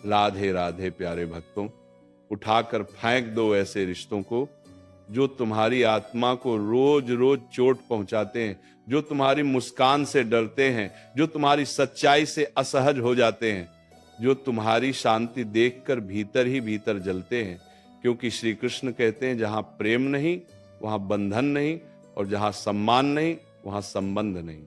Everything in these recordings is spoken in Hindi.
राधे राधे प्यारे भक्तों, उठाकर फेंक दो ऐसे रिश्तों को जो तुम्हारी आत्मा को रोज रोज चोट पहुंचाते हैं, जो तुम्हारी मुस्कान से डरते हैं, जो तुम्हारी सच्चाई से असहज हो जाते हैं, जो तुम्हारी शांति देखकर भीतर ही भीतर जलते हैं। क्योंकि श्री कृष्ण कहते हैं जहां प्रेम नहीं वहां बंधन नहीं, और जहां सम्मान नहीं वहां संबंध नहीं।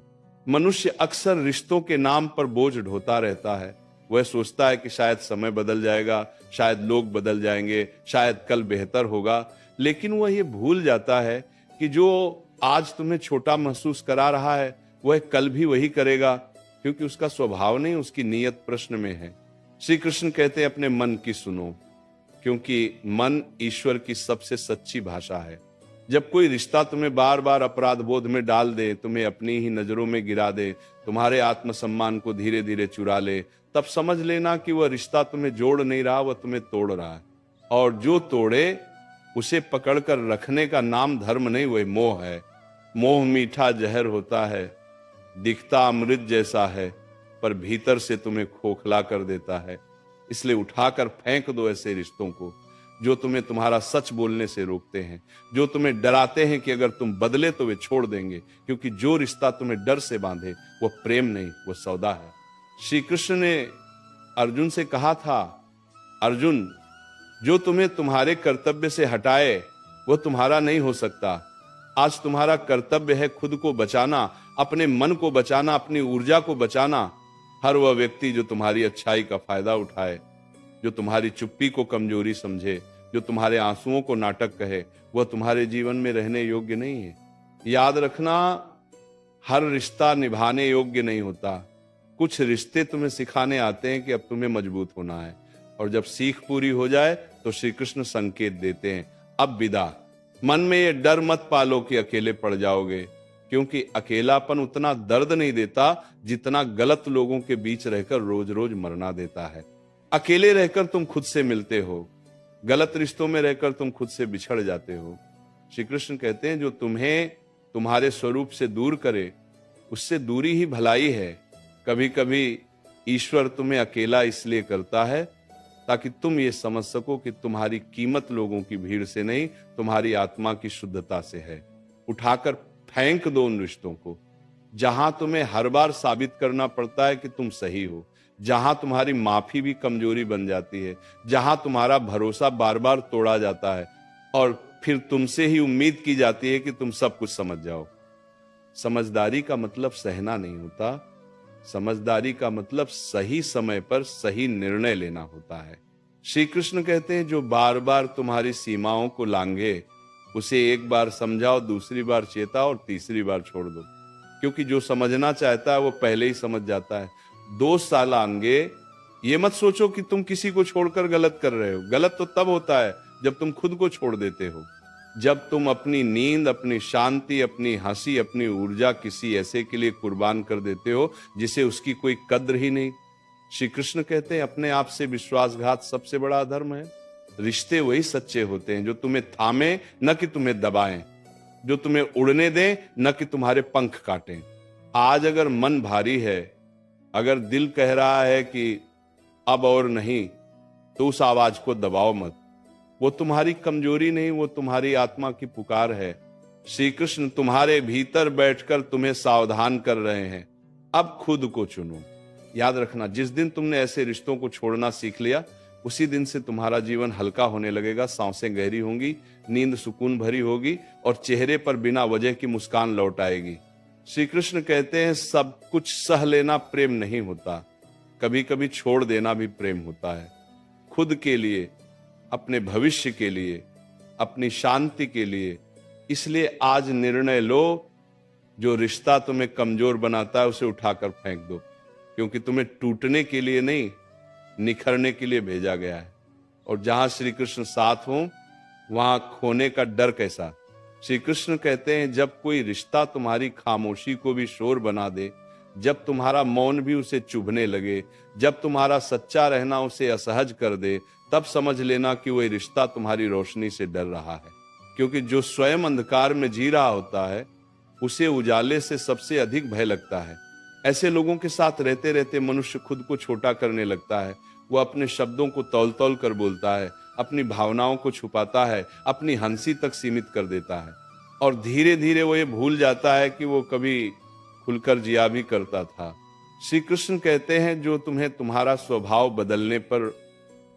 मनुष्य अक्सर रिश्तों के नाम पर बोझ ढोता रहता है। वह सोचता है कि शायद समय बदल जाएगा, शायद लोग बदल जाएंगे, शायद कल बेहतर होगा, लेकिन वह ये भूल जाता है कि जो आज तुम्हें छोटा महसूस करा रहा है वह कल भी वही करेगा, क्योंकि उसका स्वभाव नहीं, उसकी नीयत प्रश्न में है। श्री कृष्ण कहते हैं अपने मन की सुनो, क्योंकि मन ईश्वर की सबसे सच्ची भाषा है। जब कोई रिश्ता तुम्हें बार बार अपराध बोध में डाल दे, तुम्हें अपनी ही नजरों में गिरा दे, तुम्हारे आत्मसम्मान को धीरे धीरे चुरा ले, तब समझ लेना कि वह रिश्ता तुम्हें जोड़ नहीं रहा, वह तुम्हें तोड़ रहा है। और जो तोड़े उसे पकड़कर रखने का नाम धर्म नहीं, वह मोह है। मोह मीठा जहर होता है, दिखता अमृत जैसा है, पर भीतर से तुम्हें खोखला कर देता है। इसलिए उठाकर फेंक दो ऐसे रिश्तों को जो तुम्हें तुम्हारा सच बोलने से रोकते हैं, जो तुम्हें डराते हैं कि अगर तुम बदले तो वे छोड़ देंगे। क्योंकि जो रिश्ता तुम्हें डर से बांधे वो प्रेम नहीं, वो सौदा है। श्री कृष्ण ने अर्जुन से कहा था, अर्जुन जो तुम्हें तुम्हारे कर्तव्य से हटाए वो तुम्हारा नहीं हो सकता। आज तुम्हारा कर्तव्य है खुद को बचाना, अपने मन को बचाना, अपनी ऊर्जा को बचाना। हर वह व्यक्ति जो तुम्हारी अच्छाई का फायदा उठाए, जो तुम्हारी चुप्पी को कमजोरी समझे, जो तुम्हारे आंसुओं को नाटक कहे, वह तुम्हारे जीवन में रहने योग्य नहीं है। याद रखना, हर रिश्ता निभाने योग्य नहीं होता। कुछ रिश्ते तुम्हें सिखाने आते हैं कि अब तुम्हें मजबूत होना है, और जब सीख पूरी हो जाए तो श्री कृष्ण संकेत देते हैं, अब विदा। मन में ये डर मत पालो कि अकेले पड़ जाओगे, क्योंकि अकेलापन उतना दर्द नहीं देता जितना गलत लोगों के बीच रहकर रोज रोज मरना देता है। अकेले रहकर तुम खुद से मिलते हो, गलत रिश्तों में रहकर तुम खुद से बिछड़ जाते हो। श्री कृष्ण कहते हैं जो तुम्हें तुम्हारे स्वरूप से दूर करे उससे दूरी ही भलाई है। कभी कभी ईश्वर तुम्हें अकेला इसलिए करता है ताकि तुम ये समझ सको कि तुम्हारी कीमत लोगों की भीड़ से नहीं, तुम्हारी आत्मा की शुद्धता से है। उठाकर फेंक दो उन रिश्तों को जहां तुम्हें हर बार साबित करना पड़ता है कि तुम सही हो, जहां तुम्हारी माफी भी कमजोरी बन जाती है, जहां तुम्हारा भरोसा बार बार तोड़ा जाता है और फिर तुमसे ही उम्मीद की जाती है कि तुम सब कुछ समझ जाओ। समझदारी का मतलब सहना नहीं होता, समझदारी का मतलब सही समय पर सही निर्णय लेना होता है। श्री कृष्ण कहते हैं जो बार बार तुम्हारी सीमाओं को लांघे उसे एक बार समझाओ, दूसरी बार चेताओ और तीसरी बार छोड़ दो, क्योंकि जो समझना चाहता है वो पहले ही समझ जाता है। 2 साल आगे ये मत सोचो कि तुम किसी को छोड़कर गलत कर रहे हो। गलत तो तब होता है जब तुम खुद को छोड़ देते हो, जब तुम अपनी नींद, अपनी शांति, अपनी हंसी, अपनी ऊर्जा किसी ऐसे के लिए कुर्बान कर देते हो जिसे उसकी कोई कद्र ही नहीं। श्री कृष्ण कहते हैं अपने आप से विश्वासघात सबसे बड़ा अधर्म है। रिश्ते वही सच्चे होते हैं जो तुम्हें थामे न कि तुम्हें दबाएं, जो तुम्हें उड़ने दें न कि तुम्हारे पंख काटें। आज अगर मन भारी है, अगर दिल कह रहा है कि अब और नहीं, तो उस आवाज को दबाओ मत। वो तुम्हारी कमजोरी नहीं, वो तुम्हारी आत्मा की पुकार है। श्री कृष्ण तुम्हारे भीतर बैठकर तुम्हें सावधान कर रहे हैं, अब खुद को चुनो। याद रखना, जिस दिन तुमने ऐसे रिश्तों को छोड़ना सीख लिया उसी दिन से तुम्हारा जीवन हल्का होने लगेगा, सांसें गहरी होंगी, नींद सुकून भरी होगी और चेहरे पर बिना वजह की मुस्कान लौट आएगी। श्री कृष्ण कहते हैं सब कुछ सह लेना प्रेम नहीं होता, कभी कभी छोड़ देना भी प्रेम होता है। खुद के लिए, अपने भविष्य के लिए, अपनी शांति के लिए। इसलिए आज निर्णय लो, जो रिश्ता तुम्हें कमजोर बनाता है उसे उठाकर फेंक दो, क्योंकि तुम्हें टूटने के लिए नहीं, निखरने के लिए भेजा गया है। और जहां श्री कृष्ण साथ हो वहां खोने का डर कैसा। श्री कृष्ण कहते हैं जब कोई रिश्ता तुम्हारी खामोशी को भी शोर बना दे, जब तुम्हारा मौन भी उसे चुभने लगे, जब तुम्हारा सच्चा रहना उसे असहज कर दे, तब समझ लेना कि वह रिश्ता तुम्हारी रोशनी से डर रहा है। क्योंकि जो स्वयं अंधकार में जी रहा होता है उसे उजाले से सबसे अधिक भय लगता है। ऐसे लोगों के साथ रहते रहते मनुष्य खुद को छोटा करने लगता है। वो अपने शब्दों को तौल तौल कर बोलता है, अपनी भावनाओं को छुपाता है, अपनी हंसी तक सीमित कर देता है, और धीरे धीरे वो ये भूल जाता है कि वो कभी खुलकर जिया भी करता था। श्री कृष्ण कहते हैं, जो तुम्हें तुम्हारा स्वभाव बदलने पर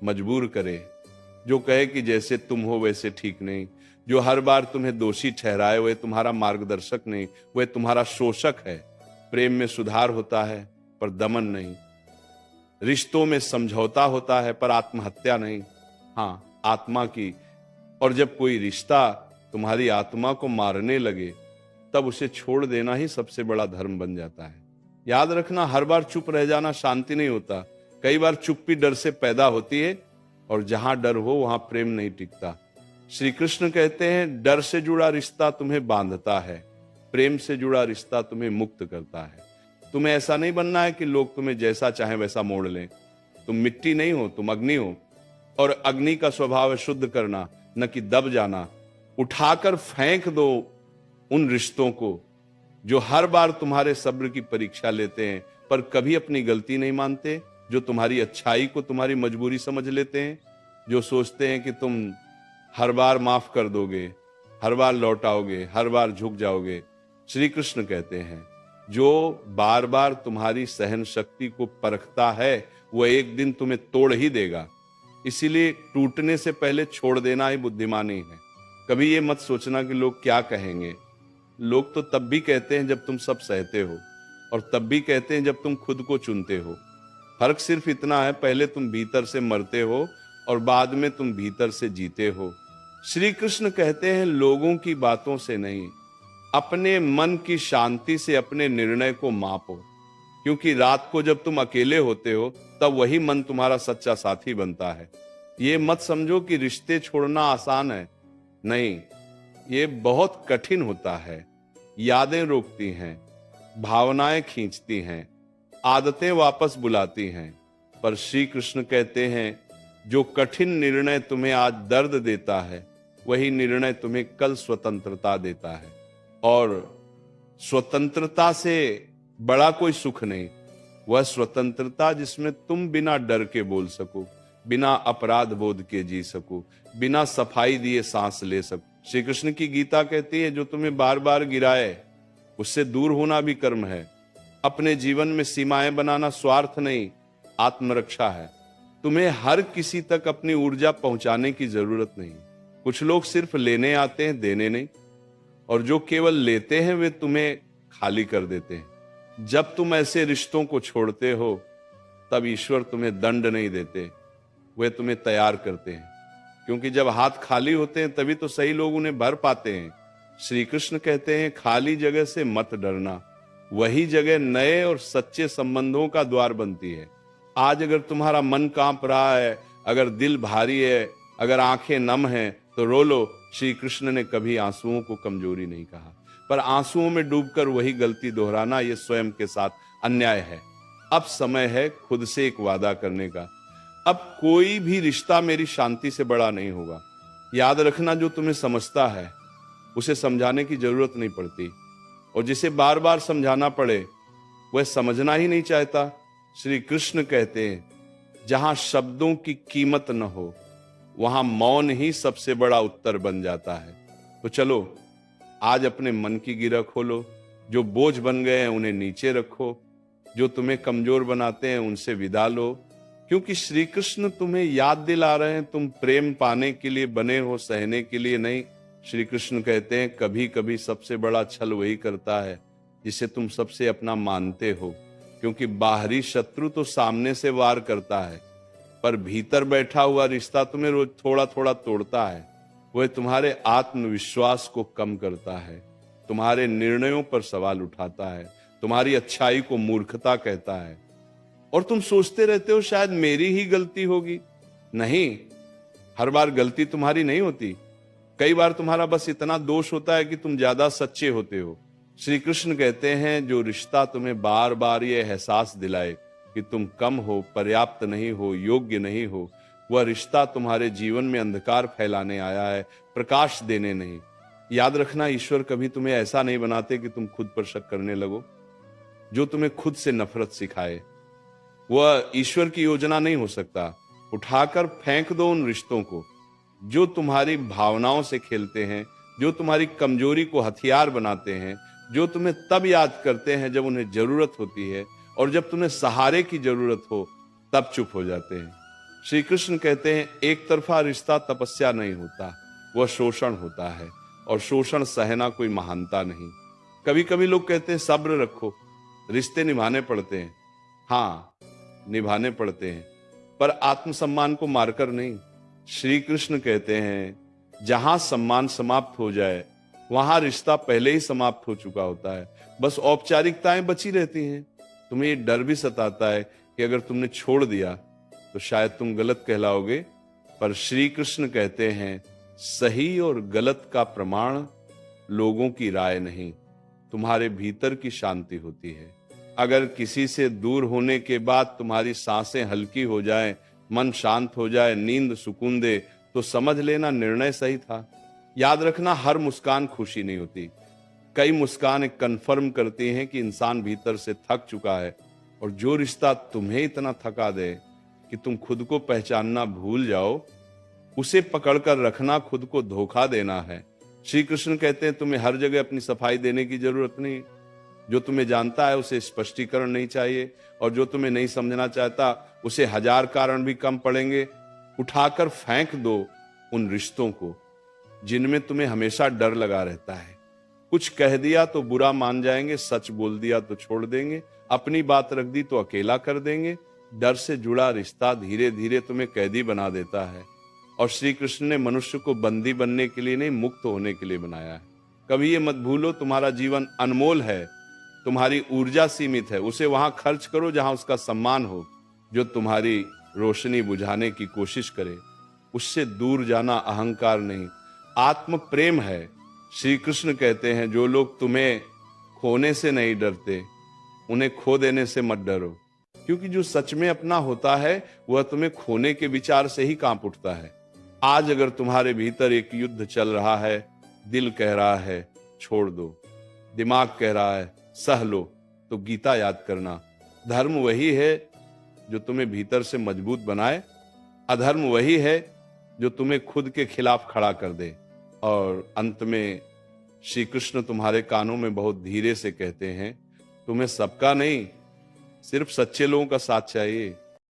मजबूर करे, जो कहे कि जैसे तुम हो वैसे ठीक नहीं, जो हर बार तुम्हें दोषी ठहराए, वह तुम्हारा मार्गदर्शक नहीं, वह तुम्हारा शोषक है। प्रेम में सुधार होता है पर दमन नहीं, रिश्तों में समझौता होता है पर आत्महत्या नहीं, हाँ आत्मा की। और जब कोई रिश्ता तुम्हारी आत्मा को मारने लगे, तब उसे छोड़ देना ही सबसे बड़ा धर्म बन जाता है। याद रखना, हर बार चुप रह जाना शांति नहीं होता। कई बार चुप्पी डर से पैदा होती है, और जहां डर हो वहां प्रेम नहीं टिकता। श्री कृष्ण कहते हैं, डर से जुड़ा रिश्ता तुम्हें बांधता है, प्रेम से जुड़ा रिश्ता तुम्हें मुक्त करता है। तुम्हें ऐसा नहीं बनना है कि लोग तुम्हें जैसा चाहे वैसा मोड़ लें। तुम मिट्टी नहीं हो, तुम अग्नि हो, और अग्नि का स्वभाव है शुद्ध करना, न कि दब जाना। उठाकर फेंक दो उन रिश्तों को जो हर बार तुम्हारे सब्र की परीक्षा लेते हैं पर कभी अपनी गलती नहीं मानते, जो तुम्हारी अच्छाई को तुम्हारी मजबूरी समझ लेते हैं, जो सोचते हैं कि तुम हर बार माफ कर दोगे, हर बार लौटाओगे, हर बार झुक जाओगे। श्री कृष्ण कहते हैं, जो बार बार तुम्हारी सहन शक्ति को परखता है, वह एक दिन तुम्हें तोड़ ही देगा। इसीलिए टूटने से पहले छोड़ देना ही बुद्धिमानी है। कभी ये मत सोचना कि लोग क्या कहेंगे। लोग तो तब भी कहते हैं जब तुम सब सहते हो, और तब भी कहते हैं जब तुम खुद को चुनते हो। फर्क सिर्फ इतना है, पहले तुम भीतर से मरते हो और बाद में तुम भीतर से जीते हो। श्री कृष्ण कहते हैं, लोगों की बातों से नहीं, अपने मन की शांति से अपने निर्णय को मापो। क्योंकि रात को जब तुम अकेले होते हो, तब वही मन तुम्हारा सच्चा साथी बनता है। ये मत समझो कि रिश्ते छोड़ना आसान है, नहीं, ये बहुत कठिन होता है। यादें रोकती हैं, भावनाएं खींचती हैं, आदतें वापस बुलाती हैं। पर श्री कृष्ण कहते हैं, जो कठिन निर्णय तुम्हें आज दर्द देता है, वही निर्णय तुम्हें कल स्वतंत्रता देता है। और स्वतंत्रता से बड़ा कोई सुख नहीं, वह स्वतंत्रता जिसमें तुम बिना डर के बोल सको, बिना अपराध बोध के जी सको, बिना सफाई दिए सांस ले सको। श्री कृष्ण की गीता कहती है, जो तुम्हें बार बार गिराए, उससे दूर होना भी कर्म है। अपने जीवन में सीमाएं बनाना स्वार्थ नहीं, आत्मरक्षा है। तुम्हें हर किसी तक अपनी ऊर्जा पहुंचाने की जरूरत नहीं। कुछ लोग सिर्फ लेने आते हैं, देने नहीं, और जो केवल लेते हैं वे तुम्हें खाली कर देते हैं। जब तुम ऐसे रिश्तों को छोड़ते हो, तब ईश्वर तुम्हें दंड नहीं देते, वे तुम्हें तैयार करते हैं। क्योंकि जब हाथ खाली होते हैं तभी तो सही लोग उन्हें भर पाते हैं। श्री कृष्ण कहते हैं, खाली जगह से मत डरना, वही जगह नए और सच्चे संबंधों का द्वार बनती है। आज अगर तुम्हारा मन कांप रहा है, अगर दिल भारी है, अगर आंखें नम हैं, तो रो लो। श्री कृष्ण ने कभी आंसुओं को कमजोरी नहीं कहा, पर आंसुओं में डूबकर वही गलती दोहराना, यह स्वयं के साथ अन्याय है। अब समय है खुद से एक वादा करने का, अब कोई भी रिश्ता मेरी शांति से बड़ा नहीं होगा। याद रखना, जो तुम्हें समझता है उसे समझाने की जरूरत नहीं पड़ती, और जिसे बार बार समझाना पड़े वह समझना ही नहीं चाहता। श्री कृष्ण कहते हैं, जहां शब्दों की कीमत न हो, वहां मौन ही सबसे बड़ा उत्तर बन जाता है। तो चलो आज अपने मन की गिरह खोलो, जो बोझ बन गए हैं उन्हें नीचे रखो, जो तुम्हें कमजोर बनाते हैं उनसे विदा लो। क्योंकि श्री कृष्ण तुम्हें याद दिला रहे हैं, तुम प्रेम पाने के लिए बने हो, सहने के लिए नहीं। श्री कृष्ण कहते हैं, कभी कभी सबसे बड़ा छल वही करता है जिसे तुम सबसे अपना मानते हो। क्योंकि बाहरी शत्रु तो सामने से वार करता है, पर भीतर बैठा हुआ रिश्ता तुम्हें रोज थोड़ा थोड़ा तोड़ता है। वह तुम्हारे आत्मविश्वास को कम करता है, तुम्हारे निर्णयों पर सवाल उठाता है, तुम्हारी अच्छाई को मूर्खता कहता है। और तुम सोचते रहते हो शायद मेरी ही गलती होगी। नहीं, हर बार गलती तुम्हारी नहीं होती। कई बार तुम्हारा बस इतना दोष होता है कि तुम ज्यादा सच्चे होते हो। श्री कृष्ण कहते हैं, जो रिश्ता तुम्हें बार बार ये एहसास दिलाए कि तुम कम हो, पर्याप्त नहीं हो, योग्य नहीं हो, वह रिश्ता तुम्हारे जीवन में अंधकार फैलाने आया है, प्रकाश देने नहीं। याद रखना, ईश्वर कभी तुम्हें ऐसा नहीं बनाते कि तुम खुद पर शक करने लगो। जो तुम्हें खुद से नफरत सिखाए वह ईश्वर की योजना नहीं हो सकता। उठाकर फेंक दो उन रिश्तों को जो तुम्हारी भावनाओं से खेलते हैं, जो तुम्हारी कमजोरी को हथियार बनाते हैं, जो तुम्हें तब याद करते हैं जब उन्हें जरूरत होती है, और जब तुम्हें सहारे की जरूरत हो तब चुप हो जाते हैं। श्री कृष्ण कहते हैं एक तरफा रिश्ता तपस्या नहीं होता, वह शोषण होता है, और शोषण सहना कोई महानता नहीं। कभी कभी लोग कहते हैं सब्र रखो, रिश्ते निभाने पड़ते हैं। हाँ, निभाने पड़ते हैं, पर आत्मसम्मान को मारकर नहीं। श्री कृष्ण कहते हैं जहां सम्मान समाप्त हो जाए वहां रिश्ता पहले ही समाप्त हो चुका होता है, बस औपचारिकताएं बची रहती हैं। तुम्हें ये डर भी सताता है कि अगर तुमने छोड़ दिया तो शायद तुम गलत कहलाओगे, पर श्री कृष्ण कहते हैं सही और गलत का प्रमाण लोगों की राय नहीं, तुम्हारे भीतर की शांति होती है। अगर किसी से दूर होने के बाद तुम्हारी सांसें हल्की हो जाएं, मन शांत हो जाए, नींद सुकून दे, तो समझ लेना निर्णय सही था। याद रखना हर मुस्कान खुशी नहीं होती। कई मुस्कान कन्फर्म करती हैं कि इंसान भीतर से थक चुका है, और जो रिश्ता तुम्हें इतना थका दे कि तुम खुद को पहचानना भूल जाओ, उसे पकड़कर रखना खुद को धोखा देना है। श्री कृष्ण कहते हैं तुम्हें हर जगह अपनी सफाई देने की जरूरत नहीं। जो तुम्हें जानता है उसे स्पष्टीकरण नहीं चाहिए, और जो तुम्हें नहीं समझना चाहता उसे हजार कारण भी कम पड़ेंगे। उठाकर फेंक दो उन रिश्तों को जिनमें तुम्हें हमेशा डर लगा रहता है। कुछ कह दिया तो बुरा मान जाएंगे, सच बोल दिया तो छोड़ देंगे, अपनी बात रख दी तो अकेला कर देंगे। डर से जुड़ा रिश्ता धीरे धीरे तुम्हें कैदी बना देता है, और श्री कृष्ण ने मनुष्य को बंदी बनने के लिए नहीं, मुक्त होने के लिए बनाया है। कभी ये मत भूलो तुम्हारा जीवन अनमोल है, तुम्हारी ऊर्जा सीमित है, उसे वहां खर्च करो जहां उसका सम्मान हो। जो तुम्हारी रोशनी बुझाने की कोशिश करे उससे दूर जाना अहंकार नहीं, आत्म प्रेम है। श्री कृष्ण कहते हैं जो लोग तुम्हें खोने से नहीं डरते, उन्हें खो देने से मत डरो, क्योंकि जो सच में अपना होता है वह तुम्हें खोने के विचार से ही कांप उठता है। आज अगर तुम्हारे भीतर एक युद्ध चल रहा है, दिल कह रहा है छोड़ दो, दिमाग कह रहा है सह लो, तो गीता याद करना। धर्म वही है जो तुम्हें भीतर से मजबूत बनाए, अधर्म वही है जो तुम्हें खुद के खिलाफ खड़ा कर दे। और अंत में श्री कृष्ण तुम्हारे कानों में बहुत धीरे से कहते हैं तुम्हें सबका नहीं, सिर्फ सच्चे लोगों का साथ चाहिए।